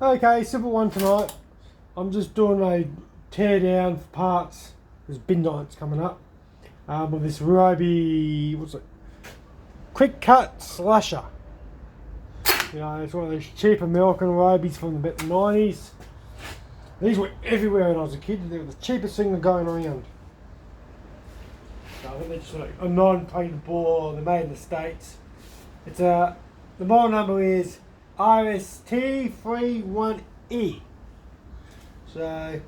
Okay, simple one tonight. I'm just doing a tear down for parts. There's bin night's coming up. With this ryobi, what's it? Quickcut slasher. You know, it's one of those cheap American ryobis from the 90s. These were everywhere when I was a kid. They were the cheapest thing going around. So I think they're just like a non-painted bore. They're made in the States. It's the model number is rst31e. So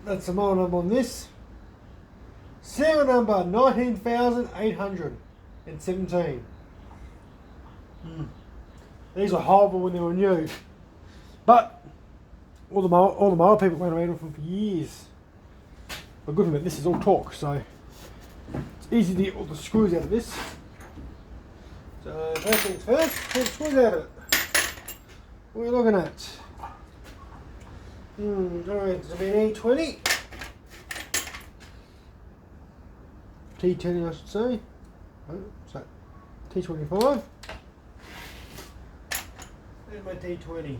that's the model number on this. Serial number 19,817. These were horrible when they were new, but all the motor people went around with them for years. But good thing this is all torque, so it's easy to get all the screws out of this. So first things first, pull the screws out of it. What are you looking at? Alright, there's an E20. T10 I should say. Oh, so T25. There's my T20.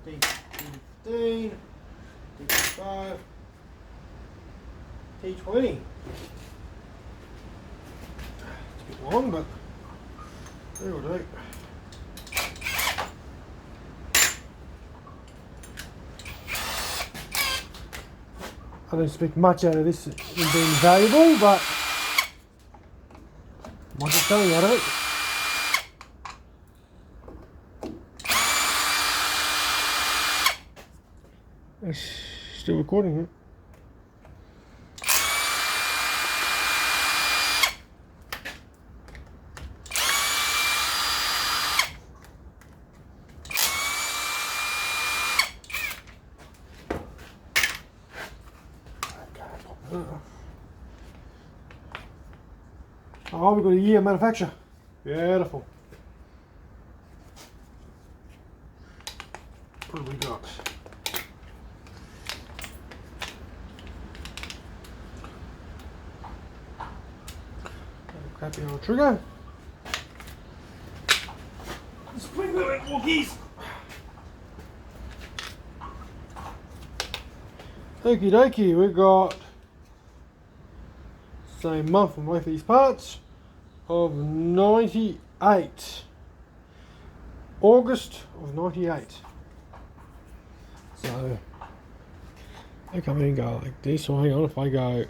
T15. T25. T20. It's a bit long, but there will do. I don't expect much out of this in being valuable, but might get something out of it. It's still recording it. Oh, we've got a year manufacture. Beautiful. What have we got? Crappy old trigger. Spring limit walkies. Okie dokie, we've got same month on both these parts of 98. August of 98. So I come in and go like this. So hang on, if I go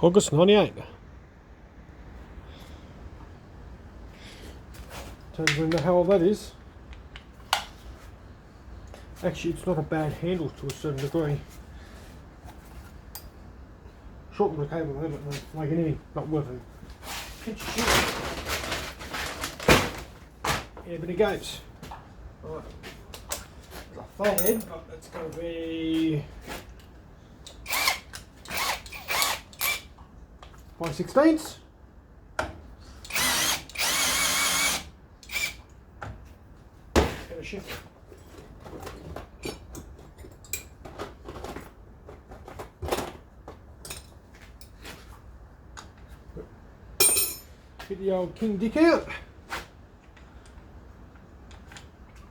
August 98. Tells you how old that is. Actually, it's not a bad handle to a certain degree. Shorten the cable a little bit, like anything, not worth it. Pinch your shit. Yeah, but it goes. Right. There's a flat head, but it's going to be 5/16. And a shift. Get the old King Dick out.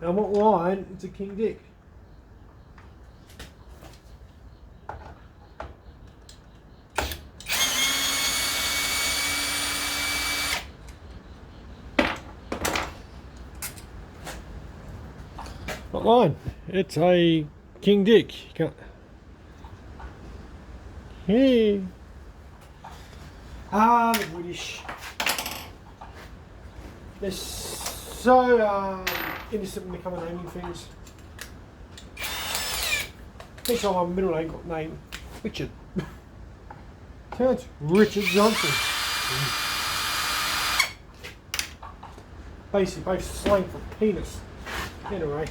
Now what line? It's a King Dick. What line? It's a King Dick. You can't. Hey. The British. They're so innocent when they come to naming things. Each time my middle name got named Richard. So it's Richard Johnson. Basically, both slang for penis. Anyway.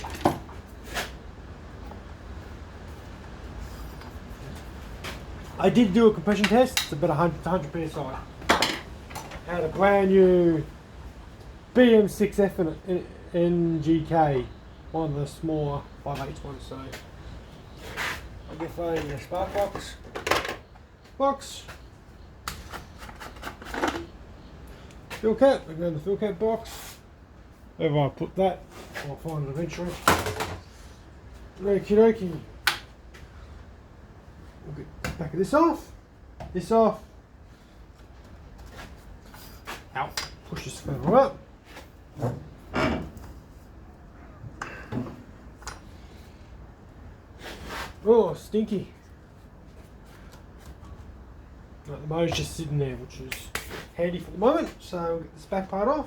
I did do a compression test. It's about 100 psi. Had a brand new BM6F in NGK, one of the smaller 5/8 ones. So I get a spark box, fuel cap. I go in the fuel cap box. Wherever I put that, I'll find it eventually. Okie dokie. We'll get the back of this off. This off. Out. Push this further up. Oh, stinky. Right, the motor's just sitting there, which is handy for the moment. So we'll get this back part off.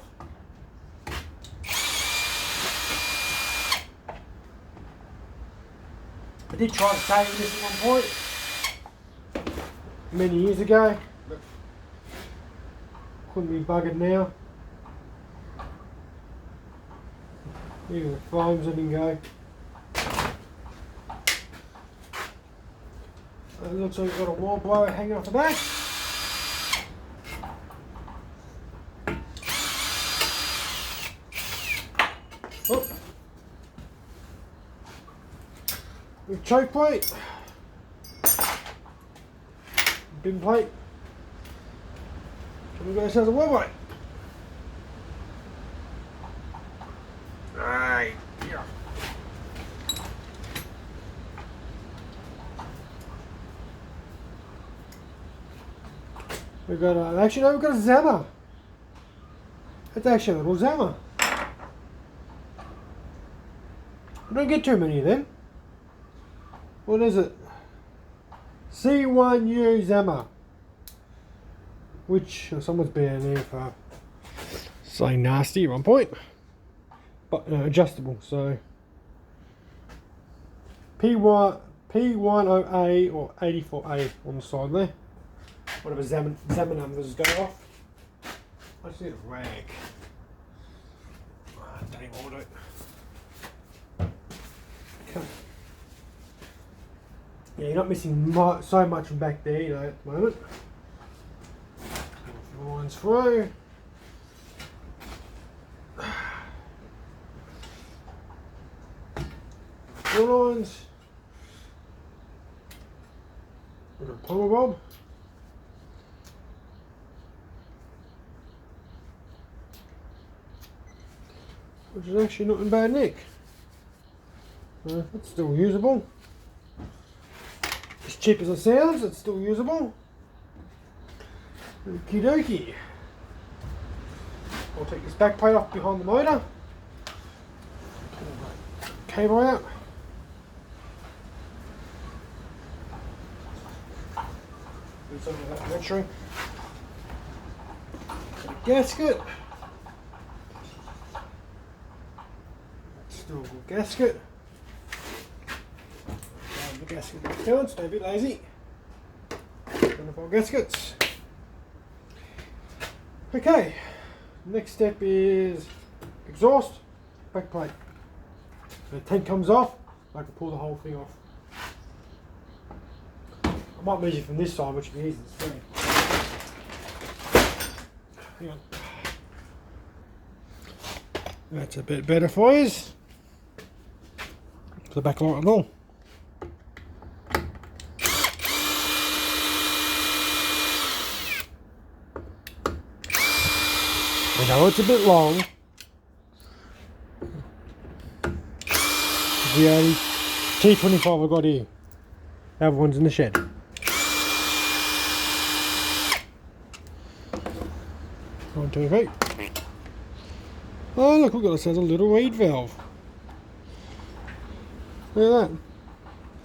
I did try to save this at one point, many years ago, but couldn't be buggered now. Even the foams didn't go. It looks like we've got a wall blower hanging off the back. Oh. With choke plate, bin plate, and we've got ourselves a wall plate. Right, yeah. We've got actually no, we've got a Zammer. It's actually a little Zammer. I don't get too many of them. What is it? C1U Zammer. Which someone's been in there for saying nasty at one point. But adjustable, so P10A or 84A on the side there. Whatever Zammer numbers go off. I just need a rag. Don't even want it. Okay. Yeah, you're not missing so much from back there, you know, at the moment. A few lines through. Four lines. We've got a plumber bob. Which is actually not in bad nick. It's still usable. As cheap as it sounds, it's still usable. Okie dokie. I'll take this back plate off behind the motor. Pull that cable out. Do some of that battery. Gasket. Still a good gasket. The gasket back down, stay a bit lazy. 24 gaskets. Okay, next step is exhaust, back plate. When the tank comes off, I can pull the whole thing off. I might measure from this side, which would be easy to see. Hang on. That's a bit better for you. The back light and all. I know it's a bit long. The only T25 I've got here. The other one's in the shed. 1, 2, 3. Oh look, we've got ourselves a little reed valve. Look at that.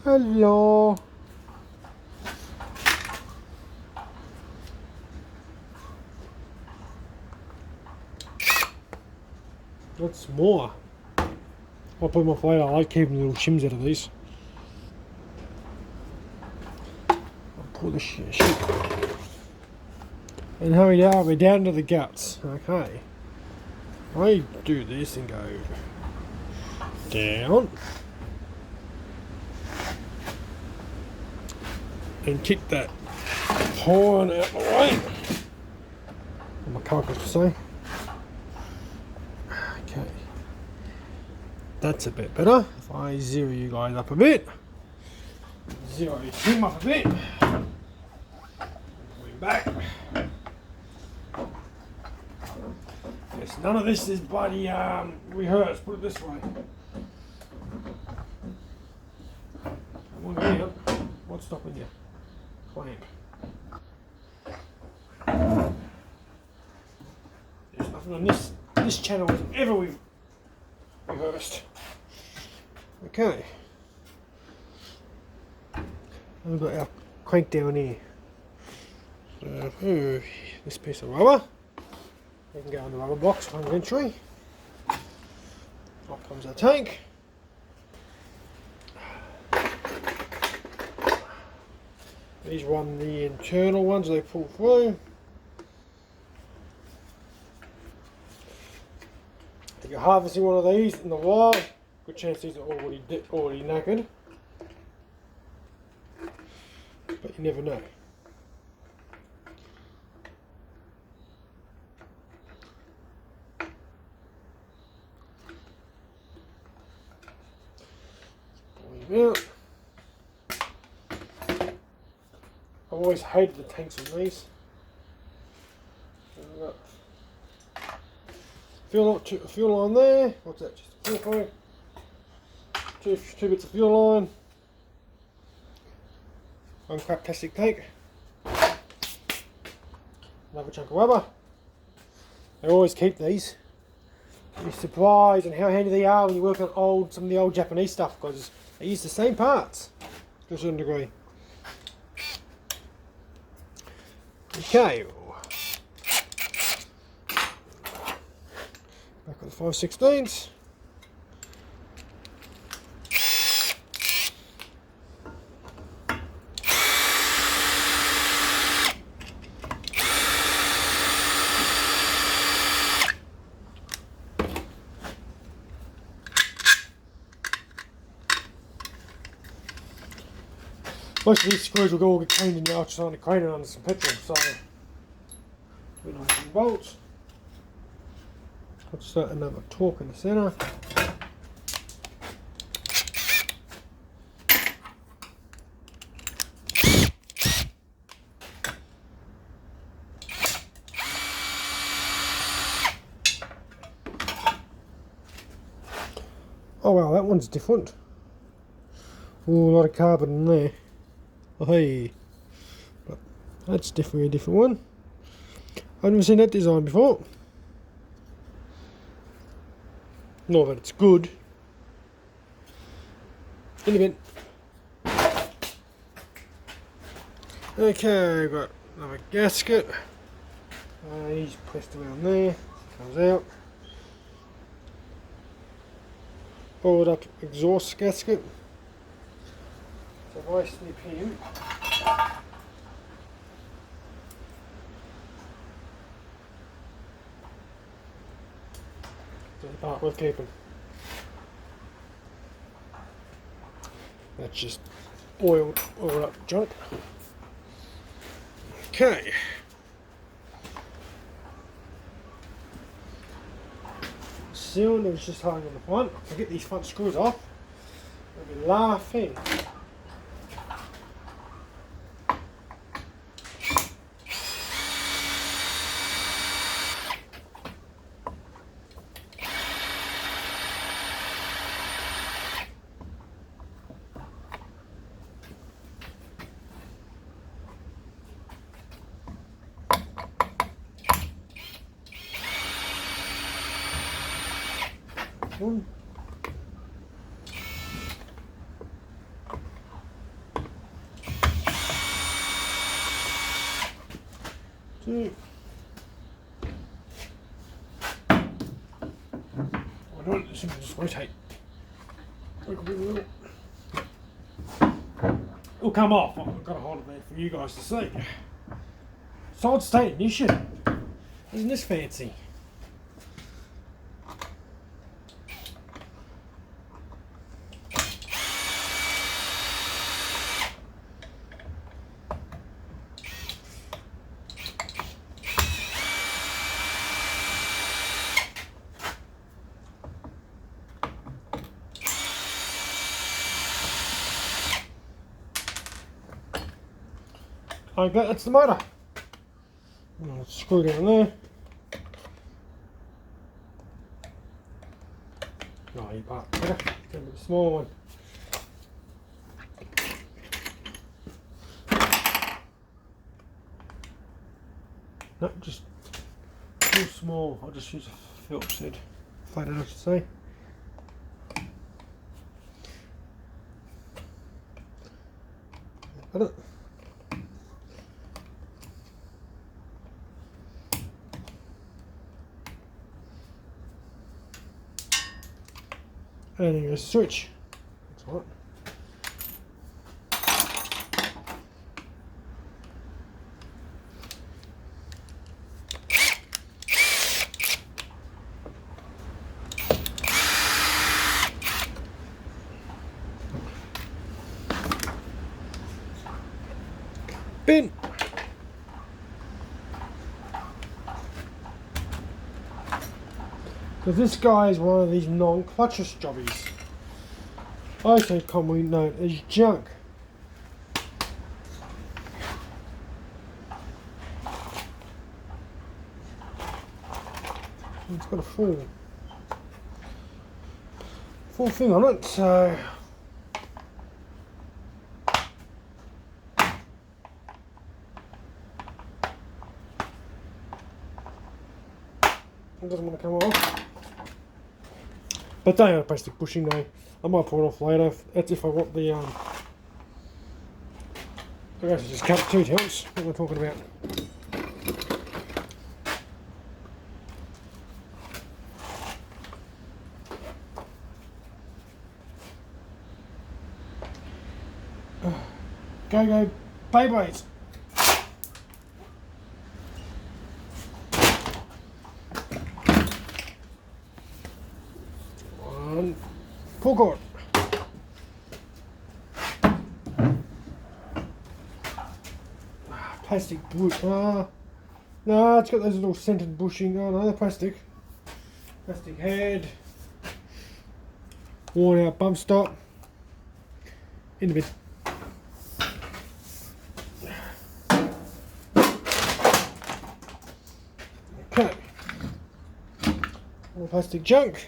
Hello. That's more. I'll put them off later. I like keeping little shims out of these. I'll pull the shit. And here we are, we're down to the guts. Okay. I do this and go down. And kick that horn out of the way. My carcass to say. Okay. That's a bit better. If I zero you guys up a bit. Zero him up a bit. Going back. Yes, None of this is bloody rehearsed, put it this way. Come on here. What's stopping you? Clamp. There's nothing on this channel isn't ever rehearsed. Okay. We've got our crank down here. So, this piece of rubber. We can go in the rubber box one eventually. Off comes our tank. These run the internal ones, they pull through. If you're harvesting one of these in the wild, good chance these are already knackered. But you never know. Pull him out. I've always hated the tanks on these. Fuel line there. What's that? Just a fuel pipe. Two bits of fuel line. Uncut plastic tank. Another chunk of rubber. I always keep these. You're surprised on how handy they are when you work on some of the old Japanese stuff, because they use the same parts to a certain degree. Okay. Back with the 5/16. Most of these screws will all get cleaned in the ultrasonic cleaner under some petrol, so we know some bolts. Let's start another torque in the centre. Oh wow, that one's different. Ooh, a lot of carbon in there. Oh, hey, but that's definitely a different one. I've never seen that design before. Not that it's good. In a bit. Okay, got another gasket. He's pressed around there. Comes out. Followed up exhaust gasket. So if I snip him, it's the part worth keeping. That's just oiled up junk. Okay. Cylinder was just hanging on the front. If I get these front screws off, I'll be laughing. One. Two. I don't just rotate. It'll come off. I've got a hold of it for you guys to see. Solid state ignition. Isn't this fancy? I bet that's the motor. Screw down there. No, you part. Okay, go with the small one. No, just too small. I'll just use a Phillips head. Flathead, I should say. Got it. And then a switch. That's all right. Bin. So this guy is one of these non-clutchless jobbies, also commonly known as junk. It's got a full thing on it, so it doesn't want to come off. But don't have a plastic bushing though. I might pull it off later. That's if I want the I guess I just cut 2 tilts. What am I talking about? Go Beyblades. One pull cord. Plastic bush. No, it's got those little scented bushing. Oh no, they're plastic. Plastic head. Worn out bump stop. In the bin. Okay. All plastic junk.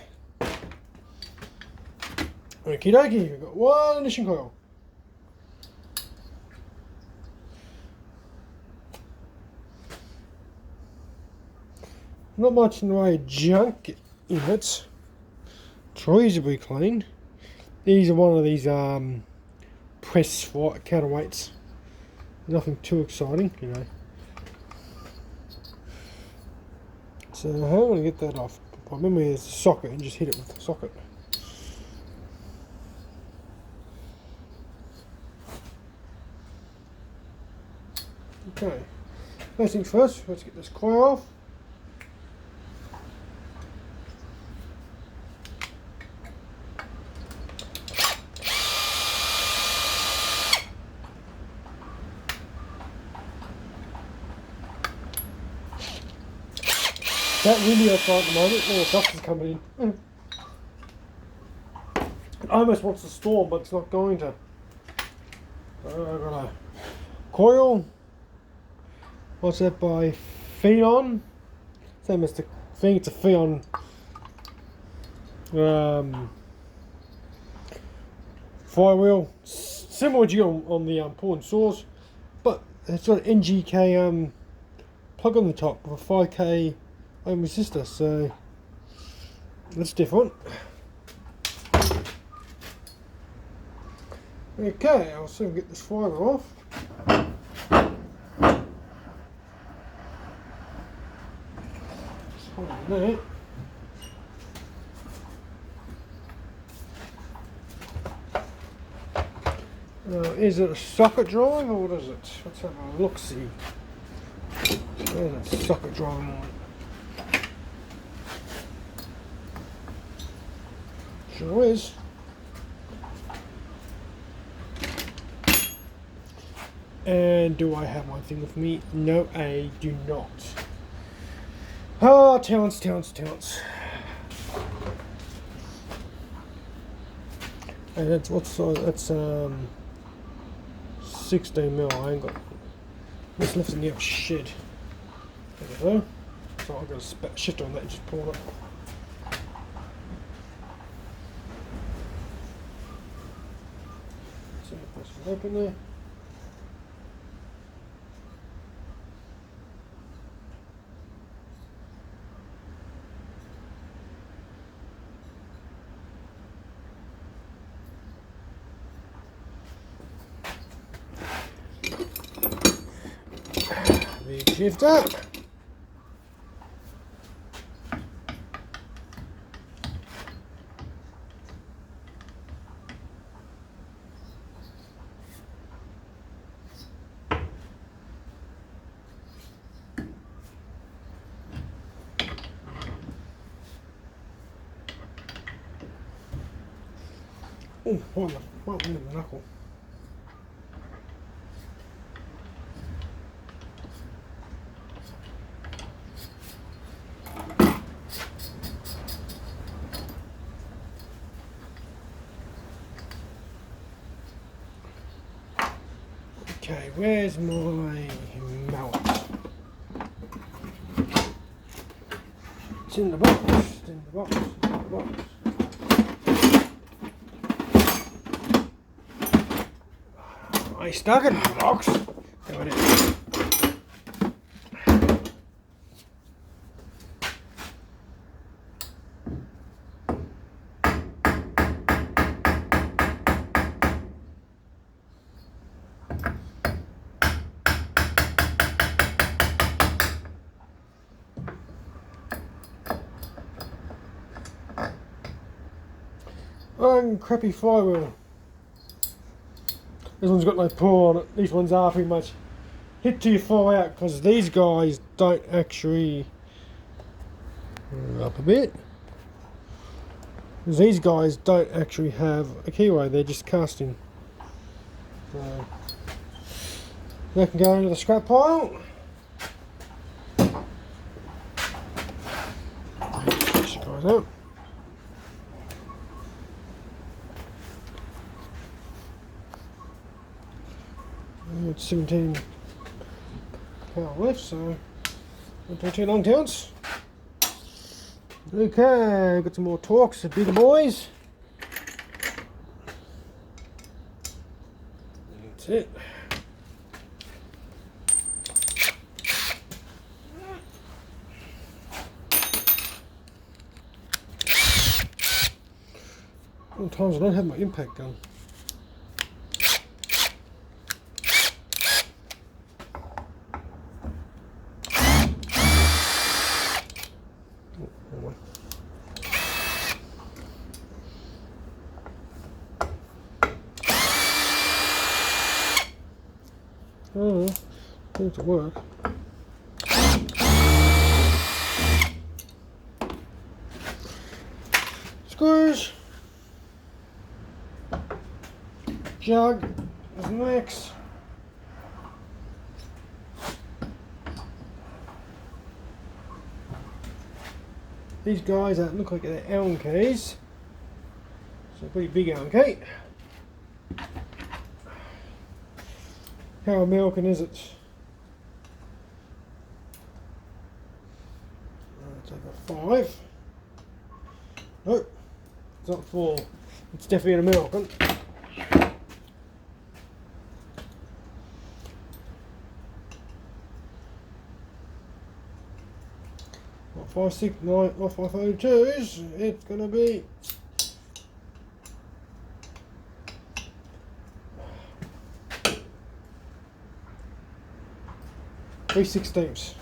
Okie dokie, we've got one ignition coil. Not much in the way of junk in it. It's reasonably clean. These are one of these press counterweights. Nothing too exciting, you know. So how am I going to get that off? I remember there's a socket and just hit it with the socket. Okay, first things first, let's get this coil off. That windy outside at the moment, all the dust is coming in. It almost wants to storm, but it's not going to. So I've got a coil. What's that by Pheon? Same as the thing, it's a Pheon flywheel. Similar to on the pull and saws, but it's got an NGK plug on the top with a 5K ohm resistor, so that's different. Okay, I'll soon get this fibre off. Just hold it there. Is it a socket drive or what is it? Let's have a look-see. There's a socket drive on it. Sure is. And do I have my thing with me? No, I do not. Oh, talents. And that's what size? That's 16mm. I ain't got. This lifts in the shed. There we go. So I've got a shift on that and just pull it up. open there. Big shifter. Oh, what in the knuckle. Okay, where's my mallet? It's in the box, it's in the box, it's in the box. I stuck it in the box. There it is. Crappy flywheel. This one's got no pull on it. These ones are pretty much hit till you fall out, because these guys don't actually up a bit. Because these guys don't actually have a keyway, they're just casting. So they can go into the scrap pile. Switch the guys out. It's 17 power left, so not take too long to ounce. Okay, got some more torques, the bigger boys. That's it. Sometimes I don't have my impact gun. Oh, seems to work. Screws. Jug is next. These guys look like they're Allen keys. So pretty big Allen key. How American is it? It's over 5. Nope, it's not 4. It's definitely an American. Not 569, not 502s. It's gonna be 3/16.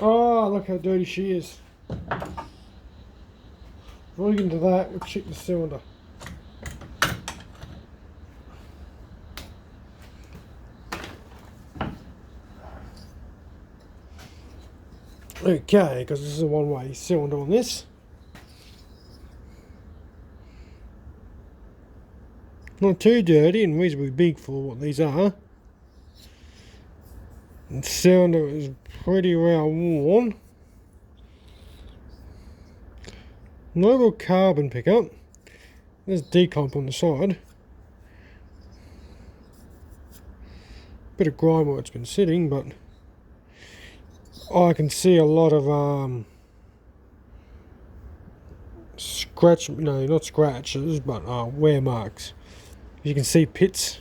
Oh, look how dirty she is. Before we get into that, we'll check the cylinder. Okay, because this is a one-way cylinder on this. Not too dirty and reasonably big for what these are. The sound of it is pretty well worn. No real carbon pickup. There's decomp on the side. Bit of grime where it's been sitting, but I can see a lot of not scratches, but wear marks. You can see pits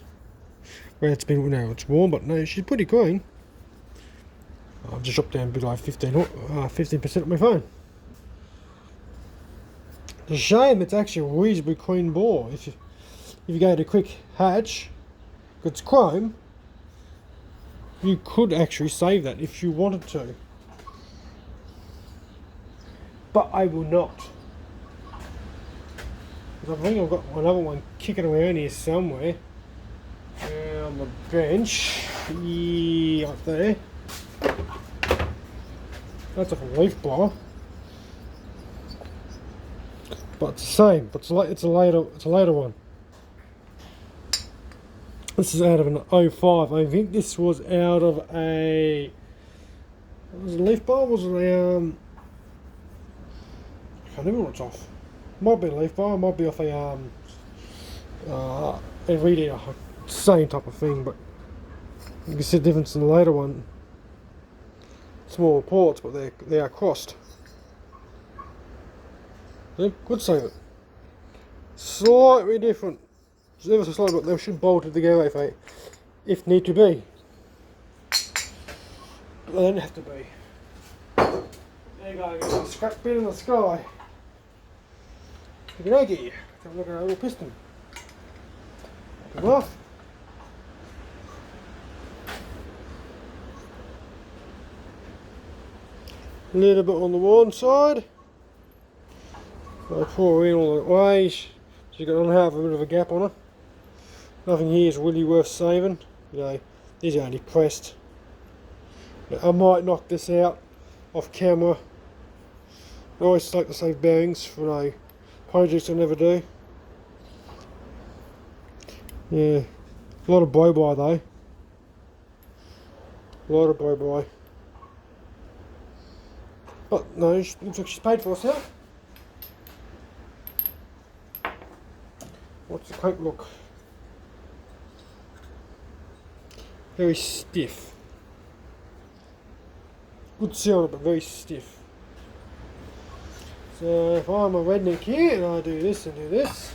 where it's been, it's worn, but no, she's pretty clean. I've just dropped down below 15% on my phone. It's a shame it's actually a reasonably clean bore. If you go to quick hatch, it's chrome, you could actually save that if you wanted to. But I will not. I think I've got another one kicking around here somewhere. On the bench. Yeah, up there. That's like a leaf blower. But it's the same. But it's a later one. This is out of an 05. I think this was out of a. Was it a leaf blower? Was it a I can't remember what it's off. Might be a leaf blower, might be off a reed, same type of thing, but you can see the difference in the later one. Smaller ports, but they are crossed. Yeah, could save it. Slightly different. It's ever so slightly, but they should bolt it together if need to be. But they don't have to be. There you go, get a scrap bit in the sky. Look at that, have a look at our little piston. Come off. A little bit on the one side. I'll pour her in all the way. She's got half a bit of a gap on her. Nothing here is really worth saving. These are only pressed. I might knock this out off camera. I always like to save bearings for projects I never do. Yeah, a lot of blow-by though. A lot of blow-by. Oh no, looks like she's paid for herself. What's the coat look? Very stiff. Good seal, but very stiff. So if I'm a redneck here and I do this and do this,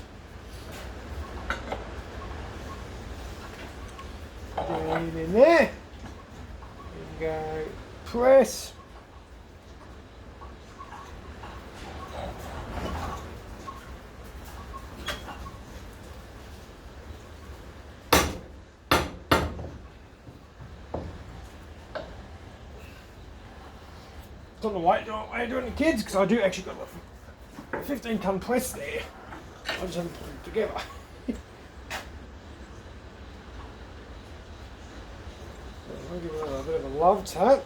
get in there, and go press. Don't know why I do it in the kids, because I do actually got a 15-ton press there. I just haven't put it together. I'll give it a bit of a love tap.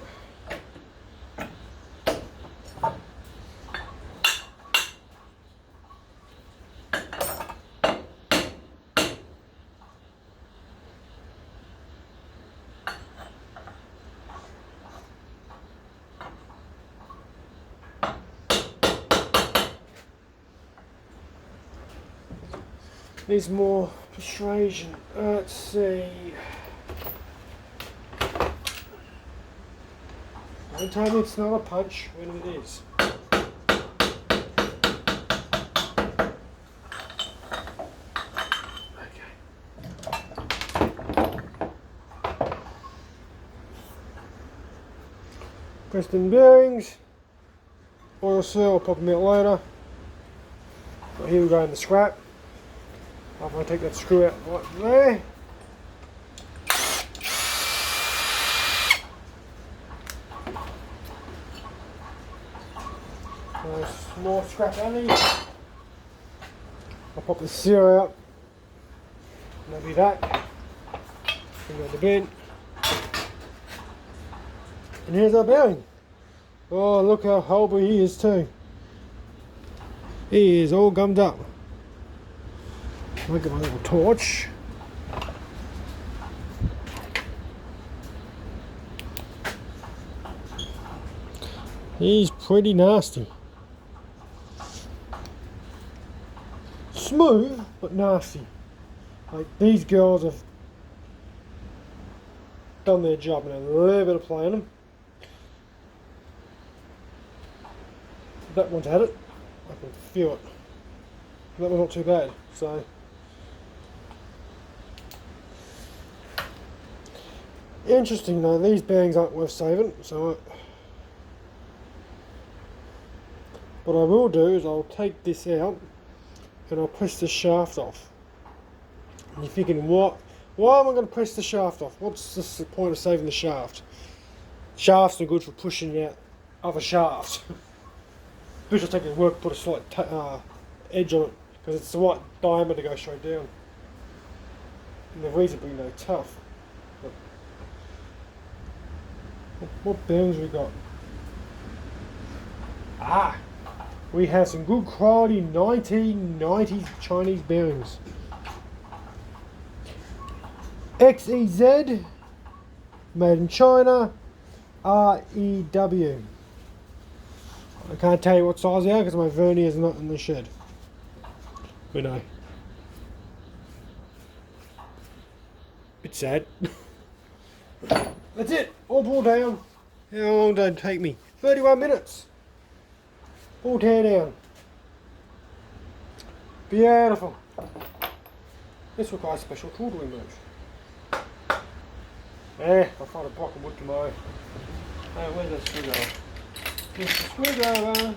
Needs more persuasion. Let's see. Don't tell me it's not a punch when it is. Okay. Preston bearings. Oil seal, I'll pop them out later. But here we go in the scrap. I'm going to take that screw out right there. Nice more scrap alley. I'll pop the seal out. And that'll be that. Bring out the bin. And here's our bearing. Oh, look how horrible he is too. He is all gummed up. Look at my little torch. He's pretty nasty. Smooth, but nasty. Like, these girls have done their job and a little bit of play on them. That one's had it. I can feel it. That one's not too bad. So, interesting though, these bearings aren't worth saving. So, what I will do is I'll take this out and I'll press the shaft off. And you're thinking, why am I going to press the shaft off? What's the point of saving the shaft? Shafts are good for pushing out other shafts. Which will take the work, put a slight edge on it, because it's the right diameter to go straight down. And they're reasonably tough. But what bearings we got? We have some good quality 1990s Chinese bearings. XEZ, made in China, REW. I can't tell you what size they are because my vernier is not in the shed. We know. Bit sad. That's it. All pulled down. How long did it take me? 31 minutes. All tear down. Beautiful. This requires a special tool to remove. I'll find a block of wood tomorrow. Where's that screwdriver? Here's the screwdriver.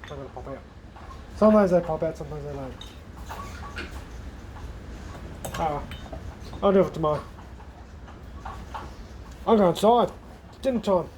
They're gonna pop out. Sometimes they pop out, sometimes they don't. I'll do it tomorrow. I'm going inside. It's dinner time.